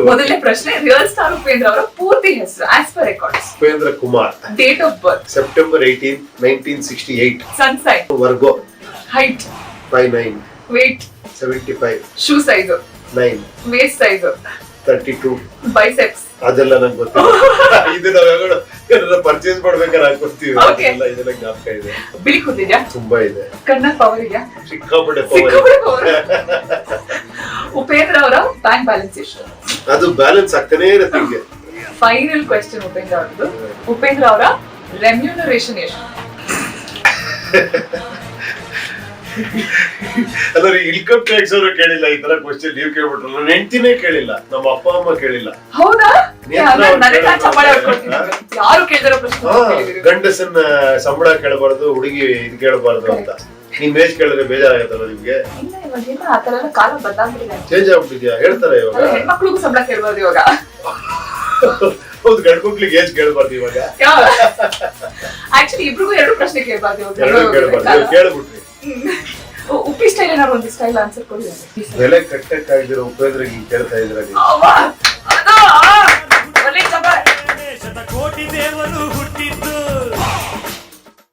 ಮೊದಲನೇ ಪ್ರಶ್ನೆ, real star Upendra ಅವರ ಪೂರ್ತಿ ಹೆಸರು as per records? Upendra Kumar. Date of birth? September 18, 1968. Sun sign? Virgo. Height? 5'9". Weight? 75. Shoe size? 9. Waist size? 32. Biceps? ಅದೆಲ್ಲ ನಂಗೆ ಗೊತ್ತಿಲ್ಲ. ಇದು ನಾವ್ ಪರ್ಚೇಸ್ ಮಾಡ್ಬೇಕಾದ್ರೆ ಹಾಕೊಡ್ತೀವಿ. ಇದೆಲ್ಲ ಜ್ಞಾಪಕ ಇದೆ. ಬಿಳಿ ಕೂದಿದ್ಯಾ? ತುಂಬಾ ಇದೆ. ಕಣ್ಣ ಪವರ್ ಇದೆಯಾ? ಸಿಕ್ಕಾಪಟ್ಟೆ ಪವರ್. ಉಪೇಂದ್ರ ಅವರ ಬ್ಯಾಂಕ್ ಬ್ಯಾಲೆನ್ಸ್ ಎಷ್ಟು? ಅದು ಬ್ಯಾಲೆನ್ಸ್ ಆಗ್ತಾನೆ ಇರುತ್ತೆ ಹಿಂಗೆ. ಫೈನಲ್ ಕ್ವೆಶ್ಚನ್ ಉಪೇಂದ್ರ ಅವರದ್ದು. ಉಪೇಂದ್ರ ಅವರ ರೆಮ್ಯೂನರೇಷನ್ ಎಷ್ಟು? ಅಲ್ಲ, ಇನ್ಕಮ್ ಟ್ಯಾಕ್ಸ್ ಅವರು ಕೇಳಿಲ್ಲ ಈ ತರ ಕ್ವಶನ್. ನೀವು ಕೇಳ್ಬಿಟ್ರಲ್ಲ. ನನ್ನ ಹೆಂಡತಿನೇ ಕೇಳಿಲ್ಲ, ನಮ್ಮ ಅಪ್ಪ ಅಮ್ಮ ಕೇಳಿಲ್ಲ. ಹೌದಾ? ಯಾರು ಕೇಳಿದಾರೋ ಪ್ರಶ್ನೆ. ಗಂಡಸನ್ನ ಸಂಬಳ ಕೇಳಬಾರ್ದು, ಹುಡುಗಿ ಇದು ಕೇಳಬಾರ್ದು ಅಂತ. ನಿಮ್ ಏಜ್ ಕೇಳಿದ್ರೆ ಬೇಜಾರಾಗತ್ತಲ್ಲ ನಿಮ್ಗೆ? ಕಾಲ ಬದಲಾಗ್ಬಿಟ್ಟಿದೆ, ಚೇಂಜ್ ಆಗ್ಬಿಟ್ಟಿದ್ಯಾ ಹೇಳ್ತಾರೆ ಇವಾಗ. ಹೆಣ್ಮಕ್ಳಿಗೂ ಸಂಬಳ ಕೇಳಬಾರ್ದು ಇವಾಗ. ಹೌದು, ಗಂಡ್ ಮಕ್ಳಿಗೆ ಏಜ್ ಕೇಳಬಾರ್ದು ಇವಾಗ. ಆಕ್ಚುಲಿ ಇಬ್ರಿಗೂ ಎರಡು ಪ್ರಶ್ನೆ ಕೇಳಬಾರ್ದು ಇವಾಗ. ಕೇಳ್ಬಿಟ್ರಿ. ಉಪ್ಪಿ ಸ್ಟೈಲ್ ಏನಾದ್ರು ಒಂದು ಸ್ಟೈಲ್ ಆನ್ಸರ್ ಕೊಡಿ. ಬೆಲೆ ಕಟ್ಟಕ್ಕಾಗಿರೋ ಉಪೇಂದ್ರ ಕೇಳ್ತಾ ಇದ್ರ.